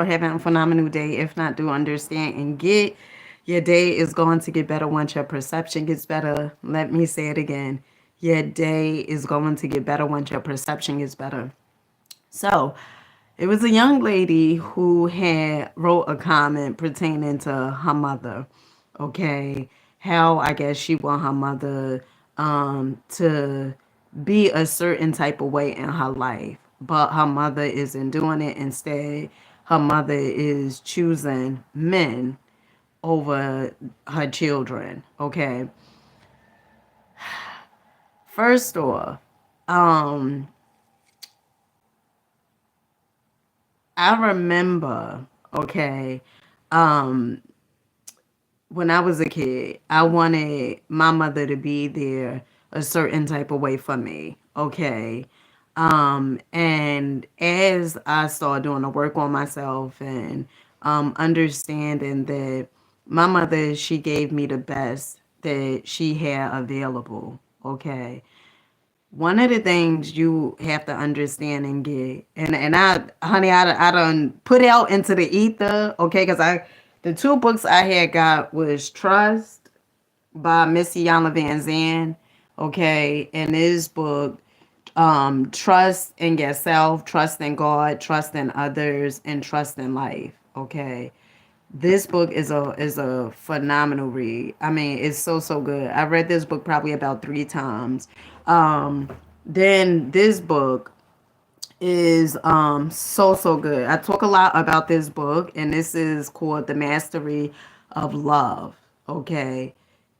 or having a phenomenal day. If not, do understand and get your day is going to get better once your perception gets better. Let me say it again. Your day is going to get better once your perception gets better. So, it was a young lady who had wrote a comment pertaining to her mother. Okay, how I guess she want her mother to be a certain type of way in her life, but her mother isn't doing it. Instead, her mother is choosing men over her children. Okay, first off, um, I remember. Okay, um, when I was a kid, I wanted my mother to be there a certain type of way for me. Okay. And as I started doing the work on myself and understanding that my mother, she gave me the best that she had available. Okay. One of the things you have to understand and get, and I, honey, I done put out into the ether, okay, because the two books I had got was Trust by Missy Yana Van Zandt, okay, and this book, Trust in Yourself, Trust in God, Trust in Others, and Trust in Life, okay. This book is a phenomenal read. I mean, it's so good. I read this book probably about 3 times. Um, then this book is so good. I talk a lot about this book, and this is called The Mastery of Love. Okay.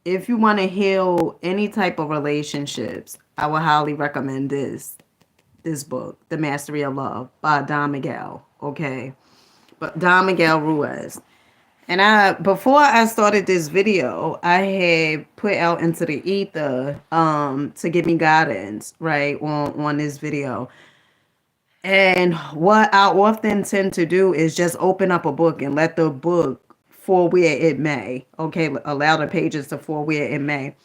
If you want to heal any type of relationships, I would highly recommend this book, The Mastery of Love by Don Miguel. Okay. But Don Miguel Ruiz. And before I started this video, I had put out into the ether to give me guidance, right, on this video. And what I often tend to do is just open up a book and let the book fall where it may. Okay, allow the pages to fall where it may.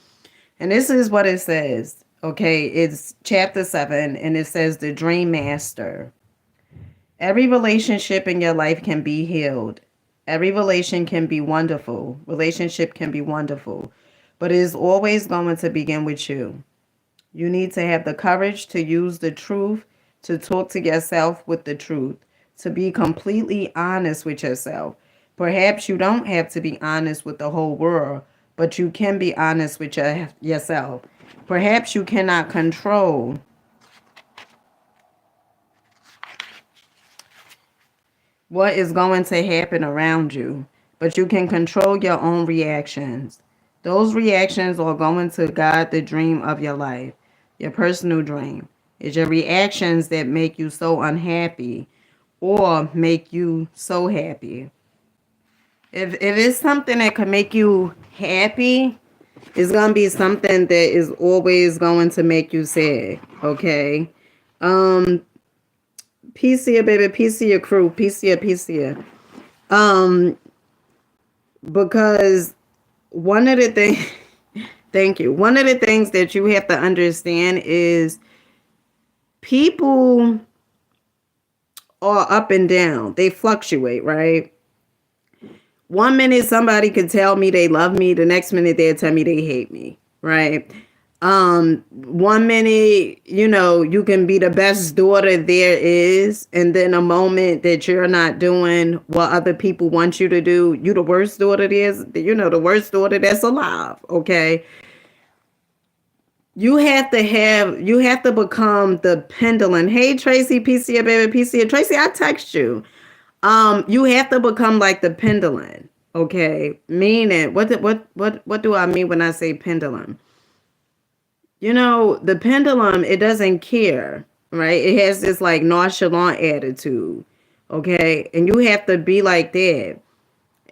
And this is what it says. Okay, it's chapter 7, and it says the Dream Master. Every relationship in your life can be healed. Every relationship can be wonderful, but it is always going to begin with you. You need to have the courage to use the truth, to talk to yourself with the truth, to be completely honest with yourself. Perhaps you don't have to be honest with the whole world, but you can be honest with yourself. Perhaps you cannot control what is going to happen around you, but you can control your own reactions. Those reactions are going to guide the dream of your life, your personal dream. It's your reactions that make you so unhappy or make you so happy. If it's something that can make you happy, it's going to be something that is always going to make you sad, okay? Peace here, baby. Peace here, crew. Peace here, peace here. Um, because one of the things, thank you. One of the things that you have to understand is people are up and down. They fluctuate, right? One minute somebody could tell me they love me, the next minute they'll tell me they hate me, right? One minute, you can be the best daughter there is, and then a moment that you're not doing what other people want you to do, you the worst daughter the worst daughter that's alive, okay? You have to become the pendulum. Hey Tracy, PCA baby, PCA Tracy, I text you. You have to become like the pendulum, okay? Meaning, what do I mean when I say pendulum? The pendulum, it doesn't care, right? It has this like nonchalant attitude, okay? And you have to be like that.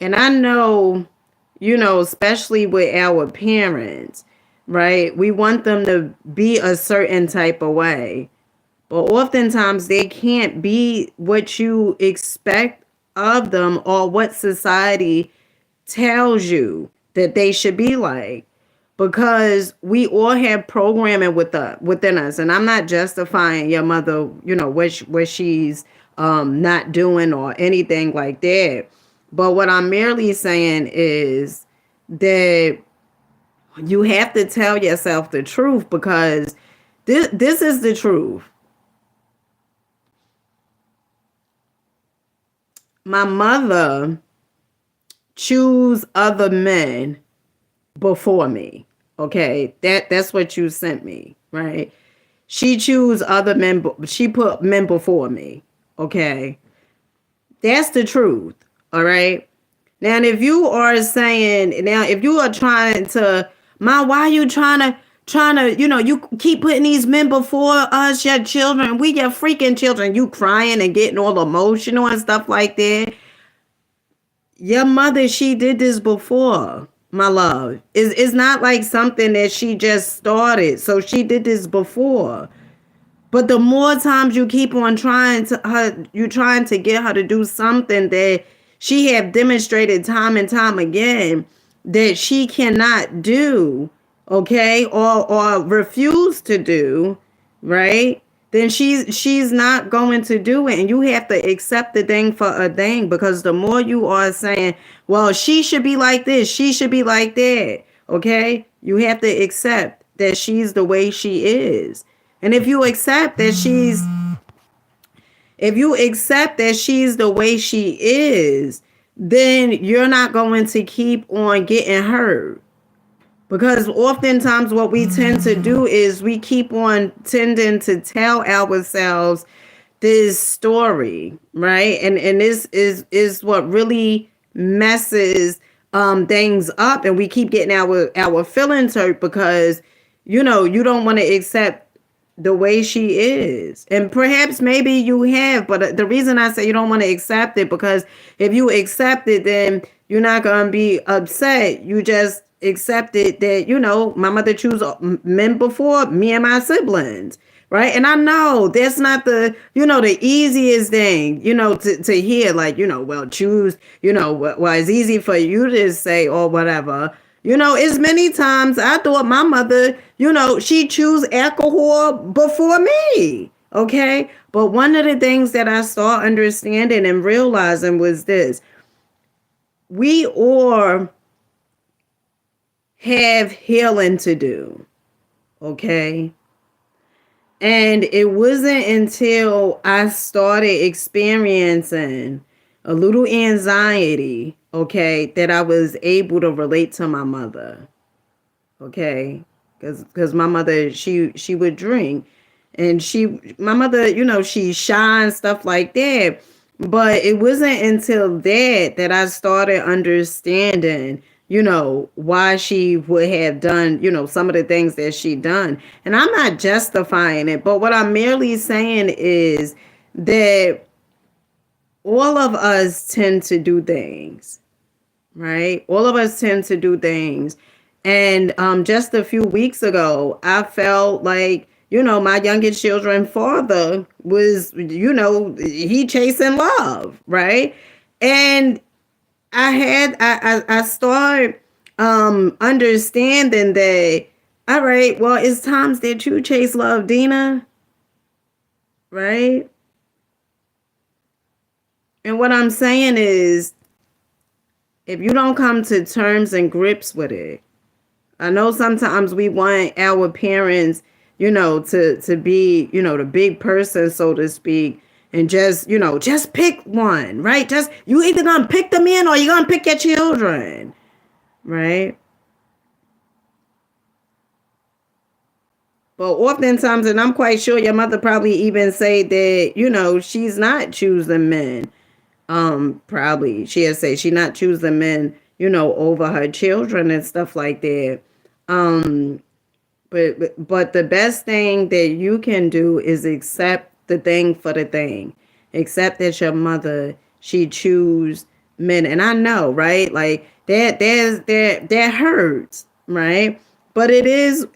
And I know, especially with our parents, right? We want them to be a certain type of way. But oftentimes they can't be what you expect of them or what society tells you that they should be like, because we all have programming within us. And I'm not justifying your mother, what she's not doing or anything like that. But what I'm merely saying is that you have to tell yourself the truth, because this is the truth. My mother choose other men before me. Okay, that's what you sent me, right? She choose other men. She put men before me. Okay, that's the truth. All right. Now, if you are saying, now, if you are trying to, why are you trying to, you keep putting these men before us, your children, we your freaking children, you crying and getting all emotional and stuff like that. Your mother, she did this before, my love. It's not like something that she just started. So she did this before. But the more times you keep on you trying to get her to do something that she have demonstrated time and time again that she cannot do, okay, or refuse to do, right? Then she's not going to do it, and you have to accept the thing for a thing, because the more you are saying, well, she should be like this, she should be like that, okay, you have to accept that she's the way she is. And if you accept that she's the way she is, then you're not going to keep on getting hurt. Because oftentimes what we tend to do is we keep on tending to tell ourselves this story, right? And this is what really messes things up, and we keep getting our feelings hurt because you don't want to accept the way she is. And perhaps maybe you have, but the reason I say you don't want to accept it, because if you accept it, then you're not going to be upset. You just accepted that, my mother chose men before me and my siblings. Right. And I know that's not the easiest thing, to hear, like, well, choose, well, it's easy for you to say or whatever. As many times I thought my mother, she choose alcohol before me. Okay. But one of the things that I started understanding and realizing was this: we all have healing to do. Okay. And it wasn't until I started experiencing a little anxiety, okay, that I was able to relate to my mother. Okay. Because my mother, she would drink, and my mother, she shy and stuff like that. But it wasn't until that I started understanding, why she would have done, some of the things that she done. And I'm not justifying it, but what I'm merely saying is that all of us tend to do things, right? All of us tend to do things. And just a few weeks ago, I felt like, my youngest children's father was, he chasing love, right? And I started understanding that, all right, well, it's times that you chase love, Dina, right? And what I'm saying is, if you don't come to terms and grips with it, I know sometimes we want our parents, to be, the big person, so to speak, and just pick one, right? Just, you either gonna pick the men or you're gonna pick your children, right? But oftentimes, and I'm quite sure your mother probably even say that, she's not choosing men. Probably she'll say she not choosing men, over her children and stuff like that. Um, but the best thing that you can do is accept the thing for the thing. Accept that your mother, she choose men. And I know, right? Like that hurts, right? But it is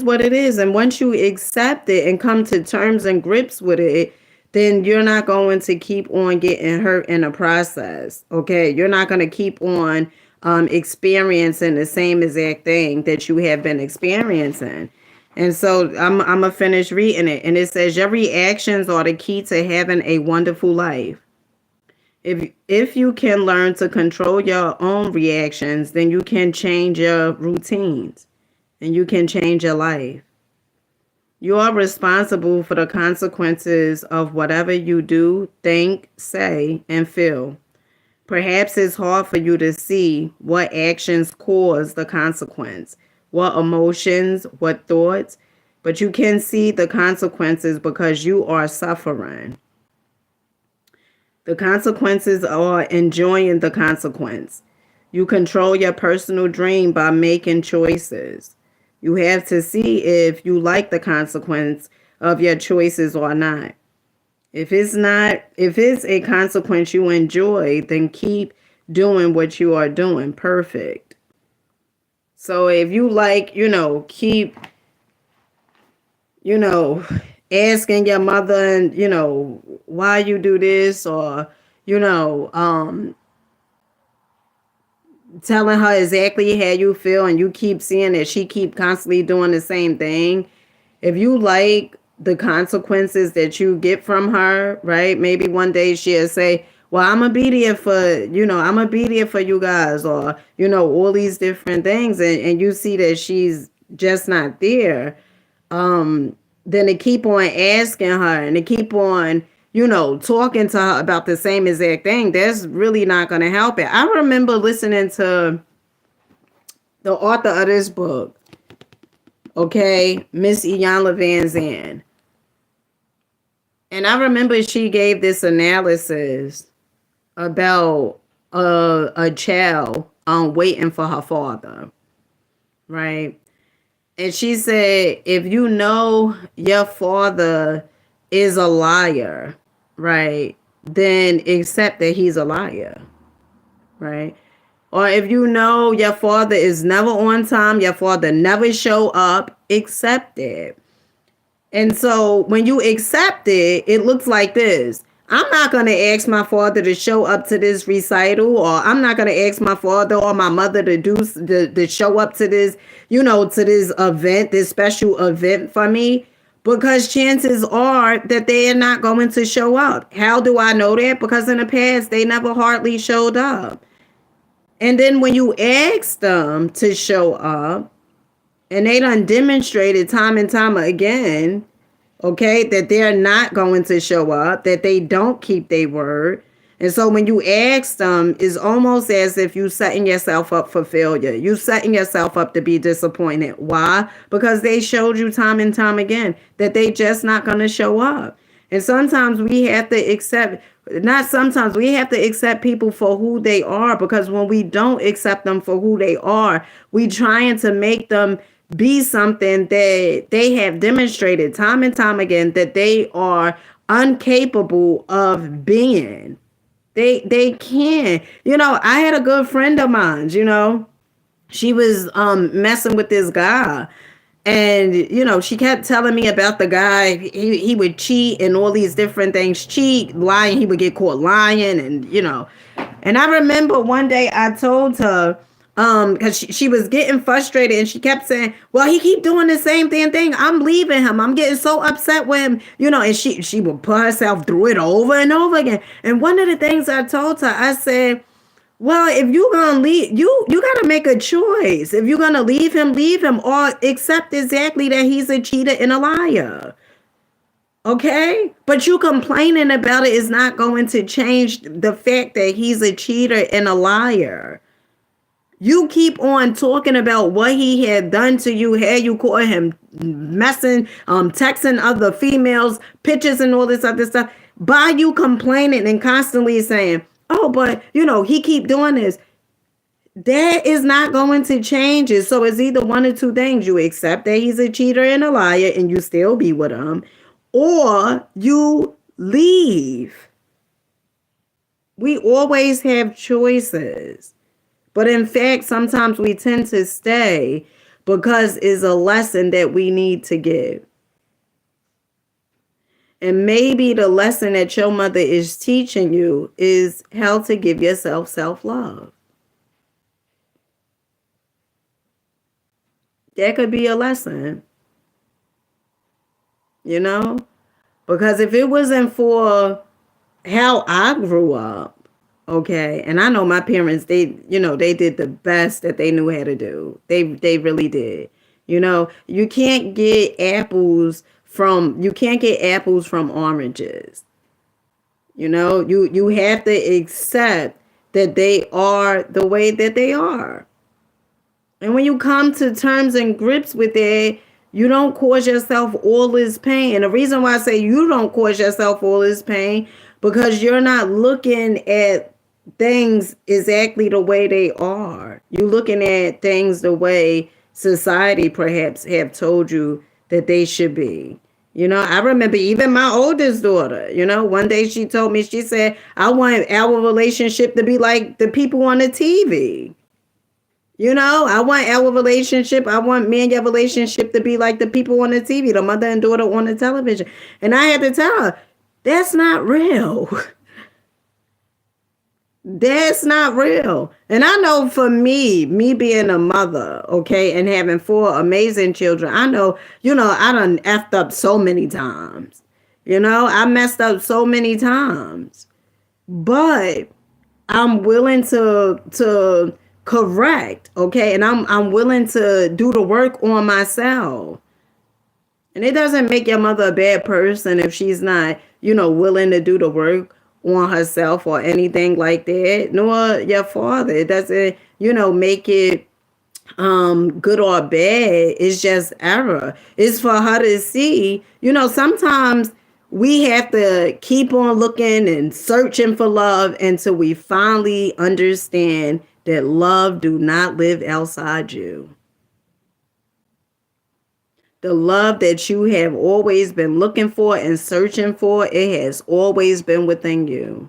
what it is. And once you accept it and come to terms and grips with it, then you're not going to keep on getting hurt in the process. Okay. You're not going to keep on experiencing the same exact thing that you have been experiencing. And so I'm gonna finish reading it. And it says, your reactions are the key to having a wonderful life. If you can learn to control your own reactions, then you can change your routines and you can change your life. You are responsible for the consequences of whatever you do, think, say, and feel. Perhaps it's hard for you to see what actions cause the consequence, what emotions, what thoughts, but you can see the consequences because you are suffering. The consequences are enjoying the consequence. You control your personal dream by making choices. You have to see if you like the consequence of your choices or not. If it's a consequence you enjoy, then keep doing what you are doing. Perfect. So if you like, keep, you know, asking your mother and, why you do this, or, you know, um, telling her exactly how you feel, and you keep seeing that she keep constantly doing the same thing. If you like the consequences that you get from her, right? Maybe one day she'll say, well, I'm gonna be there for, I'm gonna be there for you guys, or, all these different things. And you see that she's just not there. Then to keep on asking her and to keep on, talking to her about the same exact thing, that's really not gonna help it. I remember listening to the author of this book, okay, Miss Iyanla Vanzant. And I remember she gave this analysis about a child waiting for her father, right? And she said, if you know your father is a liar, right, then accept that he's a liar, right? Or if you know your father is never on time, your father never show up, accept it. And so when you accept it, it looks like this. I'm not going to ask my father to show up to this recital, or I'm not going to ask my father or my mother to show up to this, to this event, this special event for me, because chances are that they are not going to show up. How do I know that? Because in the past, they never hardly showed up. And then when you ask them to show up, and they done demonstrated time and time again, okay, that they're not going to show up, that they don't keep their word. And so when you ask them, it's almost as if you setting yourself up for failure. You setting yourself up to be disappointed. Why? Because they showed you time and time again that they just not going to show up. And sometimes we have to accept, not sometimes, we have to accept people for who they are, because when we don't accept them for who they are, we trying to make them be something that they have demonstrated time and time again that they are incapable of being. They can. I had a good friend of mine, she was messing with this guy, and she kept telling me about the guy. He would cheat and all these different things, cheat, lying, he would get caught lying, and I remember one day I told her, because she was getting frustrated, and she kept saying, well, he keep doing the same damn thing, I'm leaving him, I'm getting so upset with him, and she would put herself through it over and over again. And one of the things I told her, I said, well, if you're gonna leave, you gotta make a choice. If you're gonna leave him, or accept exactly that he's a cheater and a liar. Okay? But you complaining about it is not going to change the fact that he's a cheater and a liar. You keep on talking about what he had done to you, how you caught him messing, texting other females, pictures and all this other stuff. By you complaining and constantly saying, oh, but he keep doing this. That is not going to change it. So it's either one or two things. You accept that he's a cheater and a liar and you still be with him, or you leave. We always have choices. But in fact, sometimes we tend to stay because it's a lesson that we need to give. And maybe the lesson that your mother is teaching you is how to give yourself self-love. That could be a lesson. you know? Because if it wasn't for how I grew up, okay, and I know my parents, they did the best that they knew how to do. They really did. You can't get apples from oranges. You have to accept that they are the way that they are. And when you come to terms and grips with it, you don't cause yourself all this pain. And the reason why I say you don't cause yourself all this pain, because you're not looking at things exactly the way they are. You're looking at things the way society perhaps have told you that they should be. I remember even my oldest daughter, one day she told me, she said, I want our relationship to be like the people on the TV. I want our relationship. I want me and your relationship to be like the people on the TV, the mother and daughter on the television. And I had to tell her, that's not real. That's not real. And I know for me being a mother, okay, and having 4 amazing children, I know, I done effed up so many times. I messed up so many times. But I'm willing to correct, okay? And I'm willing to do the work on myself. And it doesn't make your mother a bad person if she's not, willing to do the work on herself or anything like that. Nor your father. It doesn't, make it good or bad. It's just error. It's for her to see. Sometimes we have to keep on looking and searching for love until we finally understand that love do not live outside you. The love that you have always been looking for and searching for, it has always been within you.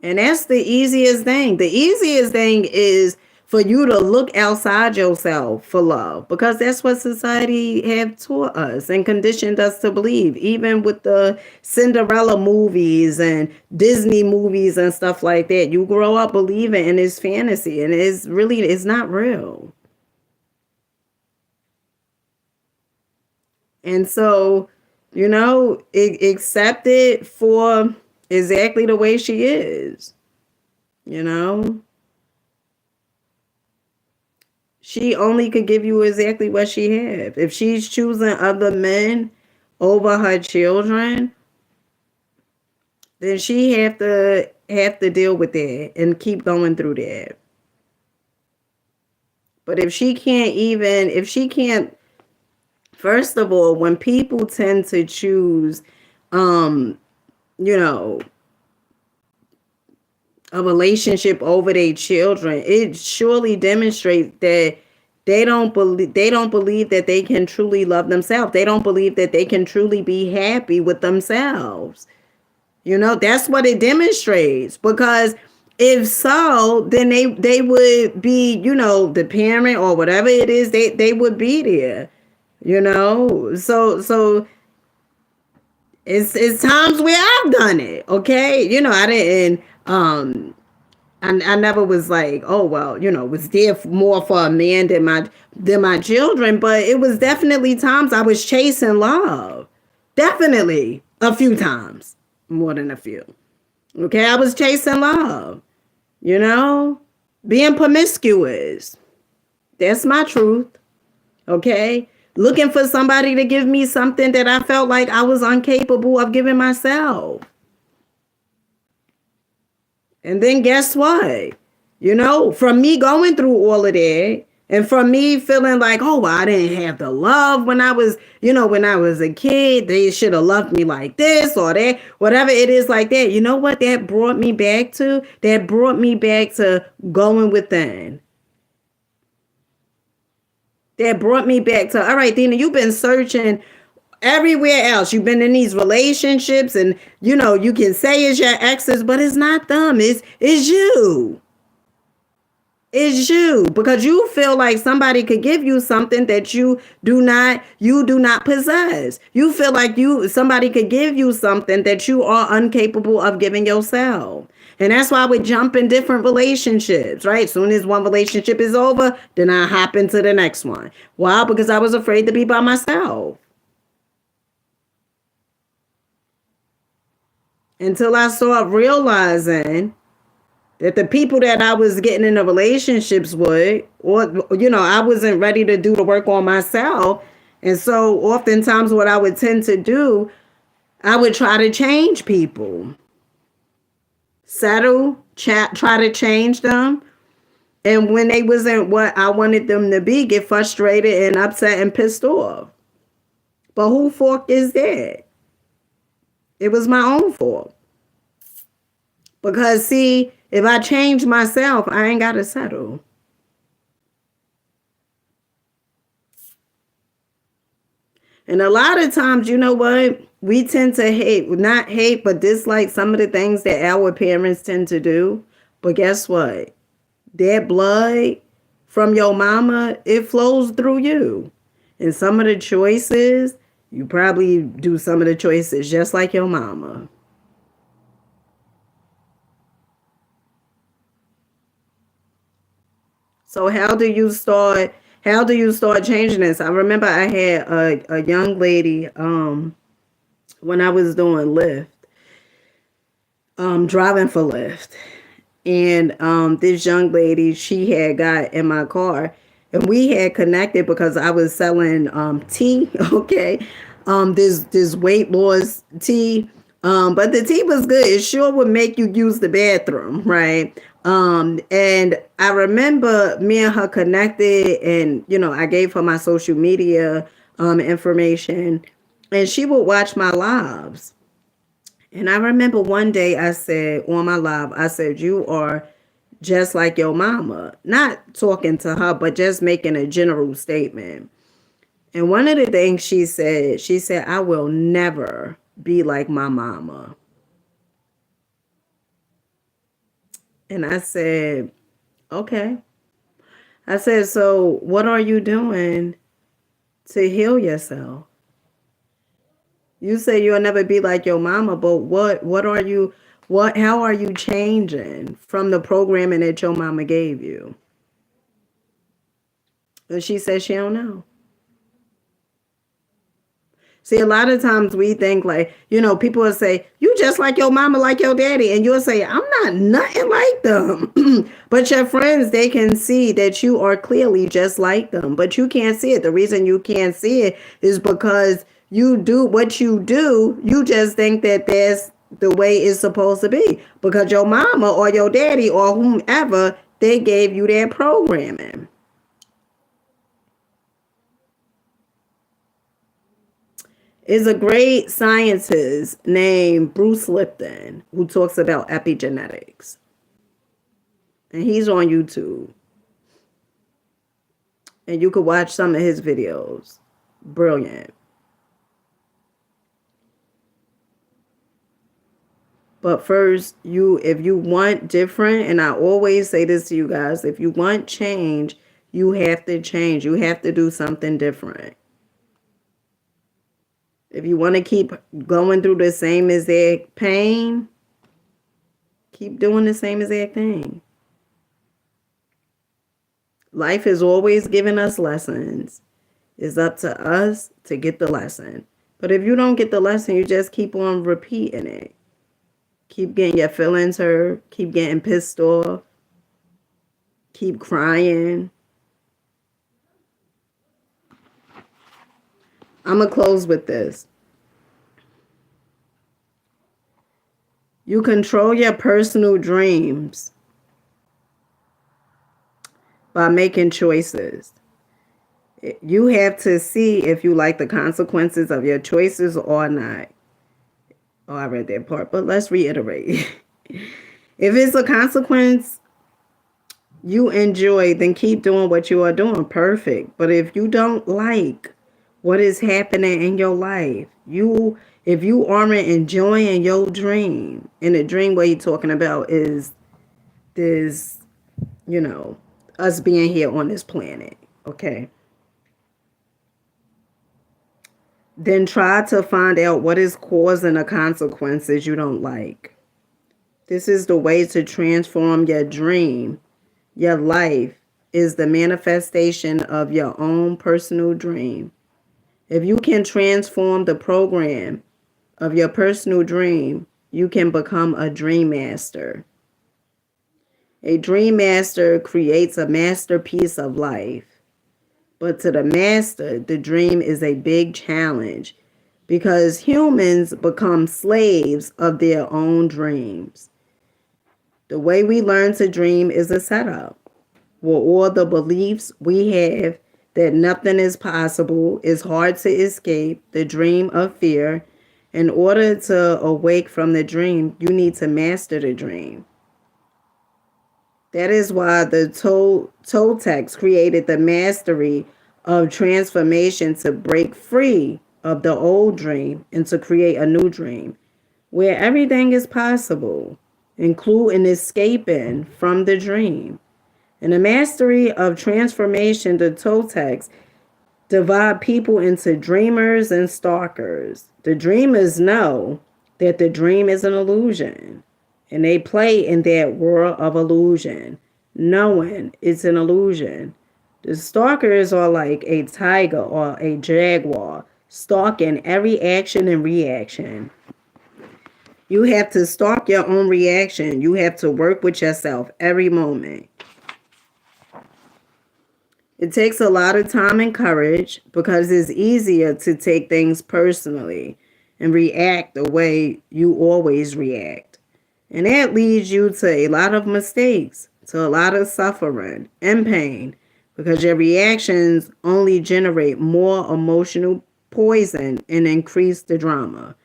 And that's the easiest thing. The easiest thing is for you to look outside yourself for love, because that's what society have taught us and conditioned us to believe, even with the Cinderella movies and Disney movies and stuff like that. You grow up believing in this fantasy, and it's not real. And so, accept it for exactly the way she is. She only could give you exactly what she have. If she's choosing other men over her children, then she have to deal with that and keep going through that. But if she can't, first of all, when people tend to choose, you know, a relationship over their children, it surely demonstrates that they don't believe that they can truly love themselves. They don't believe that they can truly be happy with themselves. That's what it demonstrates. Because if so, then they would be, the parent or whatever it is, they would be there. So it's times where I've done it. Okay. I didn't I never was like, oh well, was there more for a man than my children, but it was definitely times I was chasing love. Definitely a few times, more than a few. Okay, I was chasing love, being promiscuous. That's my truth. Okay, looking for somebody to give me something that I felt like I was incapable of giving myself. And then guess what? From me going through all of that, and from me feeling like, oh, well, I didn't have the love when I was, when I was a kid, they should have loved me like this or that, whatever it is like that. You know what that brought me back to? That brought me back to going within. That brought me back to, all right, Dina, you've been searching everywhere else. You've been in these relationships, and you can say it's your exes, but it's not them. It's you. It's you, because you feel like somebody could give you something that you do not possess. You feel like somebody could give you something that you are incapable of giving yourself. And that's why we jump in different relationships, right? As soon as one relationship is over, then I hop into the next one. Why? Because I was afraid to be by myself. until I started realizing that the people that I was getting into relationships with, or, I wasn't ready to do the work on myself. And so oftentimes what I would tend to do, I would try to change people, settle, try to change them. And when they wasn't what I wanted them to be, get frustrated and upset and pissed off. But who fault is that? It was my own fault. Because see, if I change myself, I ain't got to settle. And a lot of times, you know what? We tend to hate, not hate, but dislike some of the things that our parents tend to do. But guess what? That blood from your mama, it flows through you. And some of the choices, you probably do some of the choices just like your mama. So how do you start changing this? I remember I had a young lady when I was doing Lyft, driving for Lyft. And this young lady, she had got in my car and we had connected because I was selling tea, okay? This weight loss tea. But the tea was good. It sure would make you use the bathroom, right? And I remember me and her connected, and I gave her my social media information, and she would watch my lives. And I remember one day I said on my live, I said, "You are just like your mama." Not talking to her, but just making a general statement. And one of the things she said, "I will never be like my mama." And I said, "Okay." I said, "So what are you doing to heal yourself? You say you'll never be like your mama, but what are you how are you changing from the programming that your mama gave you?" And she said she don't know. See, a lot of times we think like, people will say, "You just like your mama, like your daddy." And you'll say, "I'm not nothing like them." But your friends, they can see that you are clearly just like them, but you can't see it. The reason you can't see it is because you do what you do. You just think that that's the way it's supposed to be because your mama or your daddy or whomever, they gave you that programming. Is a great scientist named Bruce Lipton who talks about epigenetics. And he's on YouTube. And you could watch some of his videos. Brilliant. But first, if you want different, and I always say this to you guys, if you want change, you have to change. You have to do something different. If you want to keep going through the same exact pain, keep doing the same exact thing. Life is always giving us lessons. It's up to us to get the lesson. But if you don't get the lesson, you just keep on repeating it. Keep getting your feelings hurt. Keep getting pissed off. Keep crying. I'm going to close with this. You control your personal dreams by making choices. You have to see if you like the consequences of your choices or not. Oh, I read that part, but let's reiterate. If it's a consequence you enjoy, then keep doing what you are doing. Perfect. But if you don't like what is happening in your life, if you aren't enjoying your dream, and the dream what you're talking about is this, us being here on this planet, okay? Then try to find out what is causing the consequences you don't like. This is the way to transform your dream. Your life is the manifestation of your own personal dream. If you can transform the program of your personal dream, you can become a dream master. A dream master creates a masterpiece of life. But to the master, the dream is a big challenge because humans become slaves of their own dreams. The way we learn to dream is a setup where all the beliefs we have that nothing is possible is hard to escape, the dream of fear. In order to awake from the dream, you need to master the dream. That is why the Toltecs created the mastery of transformation to break free of the old dream and to create a new dream where everything is possible, including escaping from the dream. In the mastery of transformation, the Toltecs divide people into dreamers and stalkers. The dreamers know that the dream is an illusion, and they play in that world of illusion, knowing it's an illusion. The stalkers are like a tiger or a jaguar, stalking every action and reaction. You have to stalk your own reaction. You have to work with yourself every moment. It takes a lot of time and courage because it's easier to take things personally and react the way you always react. And that leads you to a lot of mistakes, to a lot of suffering and pain because your reactions only generate more emotional poison and increase the drama.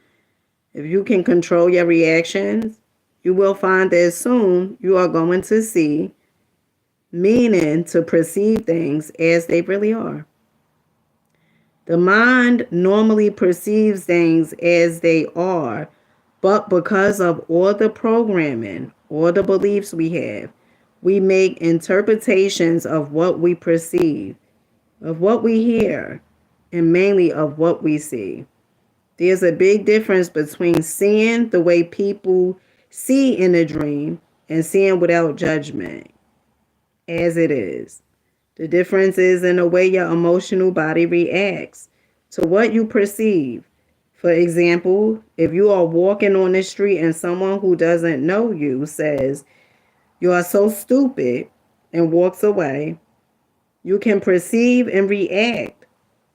If you can control your reactions, you will find that soon you are going to see meaning to perceive things as they really are. The mind normally perceives things as they are, but because of all the programming, all the beliefs we have, we make interpretations of what we perceive, of what we hear, and mainly of what we see. There's a big difference between seeing the way people see in a dream and seeing without judgment, as it is. The difference is in the way your emotional body reacts to what you perceive. For example, if you are walking on the street and someone who doesn't know you says, "You are so stupid," and walks away, you can perceive and react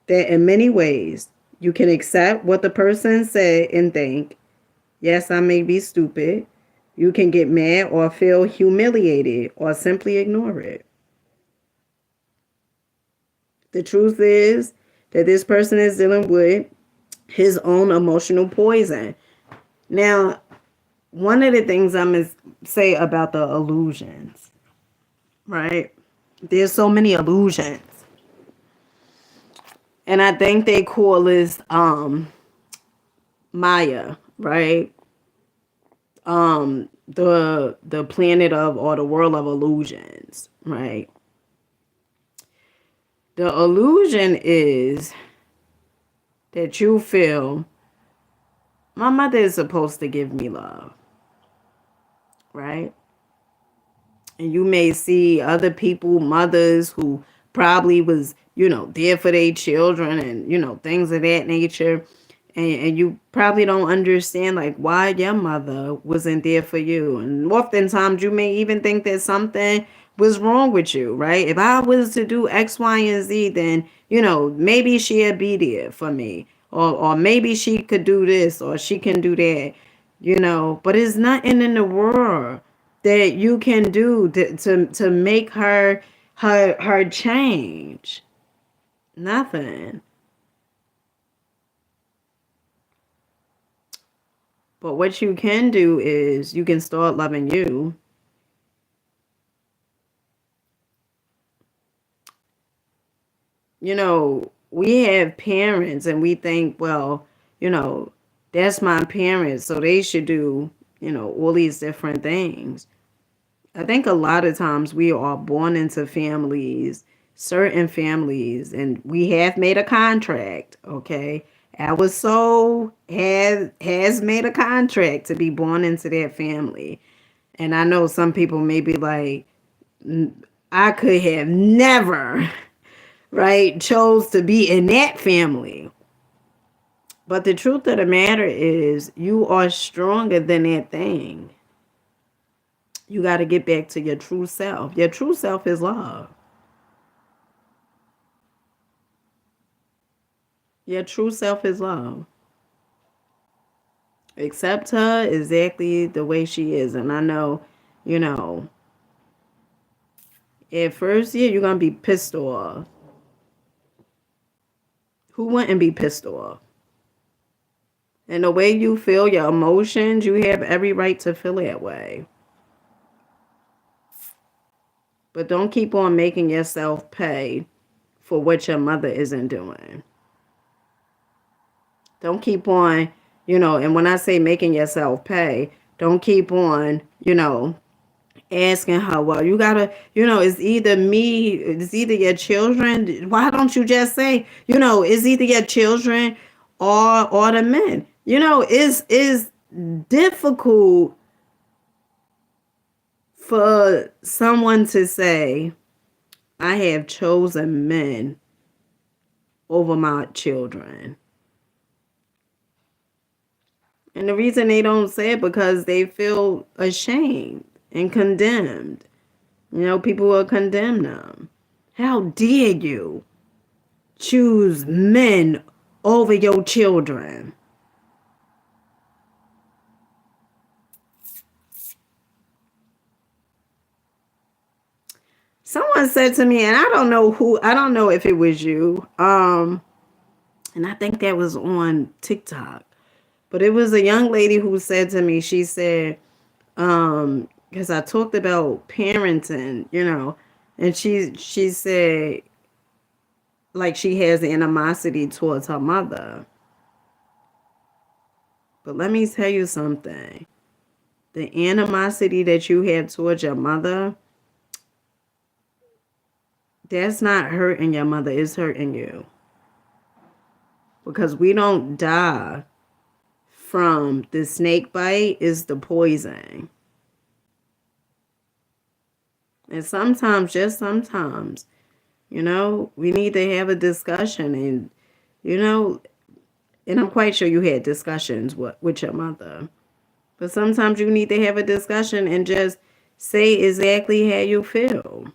that in many ways. You can accept what the person said and think, "Yes, I may be stupid." You can get mad or feel humiliated or simply ignore it. The truth is that this person is dealing with his own emotional poison. Now, one of the things I'm going to say about the illusions, right? There's so many illusions. And I think they call this Maya, right? The planet of or the world of illusions, right? The illusion is that you feel my mother is supposed to give me love, right? And you may see other people, mothers who probably was, there for their children and, things of that nature. And you probably don't understand like why your mother wasn't there for you. And oftentimes you may even think that something was wrong with you, right? If I was to do X, Y, and Z, then, maybe she'd be there for me. Or maybe she could do this or she can do that, But it's nothing in the world that you can do to make her change. Nothing. But what you can do is you can start loving you. We have parents and we think, well, that's my parents, so they should do, all these different things. I think a lot of times we are born into families, certain families, and we have made a contract, okay? Our soul has made a contract to be born into that family. And I know some people may be like, I could have never, right, chose to be in that family. But the truth of the matter is, you are stronger than that thing. You got to get back to your true self. Your true self is love. Your true self is love. Accept her exactly the way she is. And I know, you know, at first, yeah, you're going to be pissed off. Who wouldn't be pissed off? And the way you feel, your emotions, you have every right to feel that way. But don't keep on making yourself pay for what your mother isn't doing. Don't keep on, and when I say making yourself pay, don't keep on, asking her, well, you gotta, it's either me, it's either your children. Why don't you just say, it's either your children or the men? It's difficult for someone to say, I have chosen men over my children. And the reason they don't say it because they feel ashamed and condemned. People will condemn them. How dare you choose men over your children? Someone said to me, and I don't know if it was you, and I think that was on TikTok, but it was a young lady who said to me, she said, because I talked about parenting, and she said, like, she has animosity towards her mother. But let me tell you something. The animosity that you have towards your mother, that's not hurting your mother, it's hurting you. Because we don't die from the snake bite, is the poison. And sometimes, just sometimes, we need to have a discussion. And, and I'm quite sure you had discussions with your mother. But sometimes you need to have a discussion and just say exactly how you feel.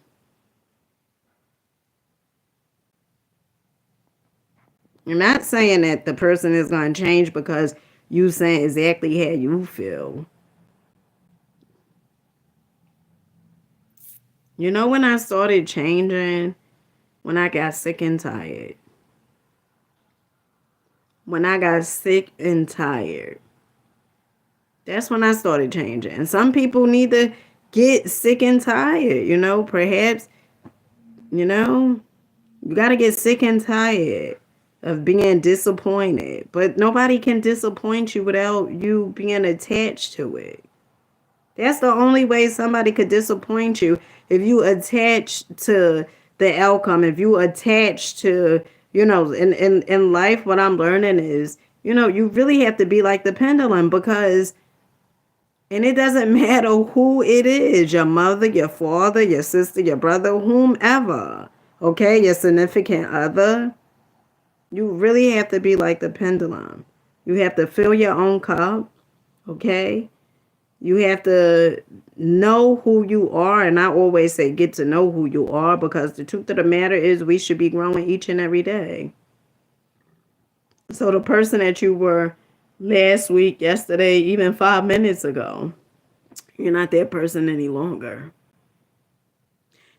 You're not saying that the person is going to change because you saying exactly how you feel. When I started changing, when I got sick and tired. When I got sick and tired. That's when I started changing. And some people need to get sick and tired, perhaps, you got to get sick and tired of being disappointed. But nobody can disappoint you without you being attached to it. That's the only way somebody could disappoint you, if you attach to the outcome, if you attach to, in life, what I'm learning is, you really have to be like the pendulum, because, and it doesn't matter who it is, your mother, your father, your sister, your brother, whomever, okay, your significant other, you really have to be like the pendulum. You have to fill your own cup, okay? You have to know who you are. And I always say get to know who you are, because the truth of the matter is we should be growing each and every day. So the person that you were last week, yesterday, even 5 minutes ago, you're not that person any longer.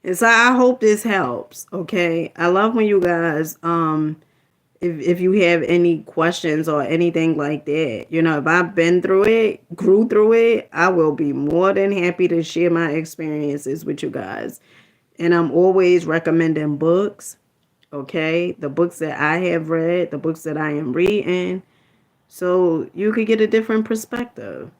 And so I hope this helps, okay? I love when you guys, if you have any questions or anything like that, if I've been through it, grew through it, I will be more than happy to share my experiences with you guys. And I'm always recommending books, okay? The books that I have read, the books that I am reading, so you could get a different perspective,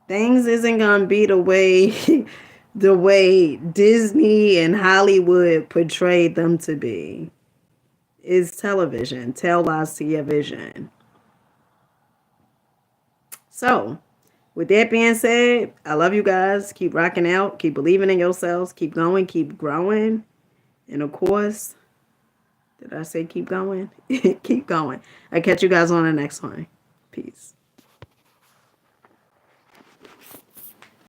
Things isn't going to be the way the way Disney and Hollywood portrayed them to be. Is television. Tell lies to your vision. So, with that being said, I love you guys. Keep rocking out. Keep believing in yourselves. Keep going. Keep growing. And of course, Did I say keep going? Keep going. I catch you guys on the next one. Peace.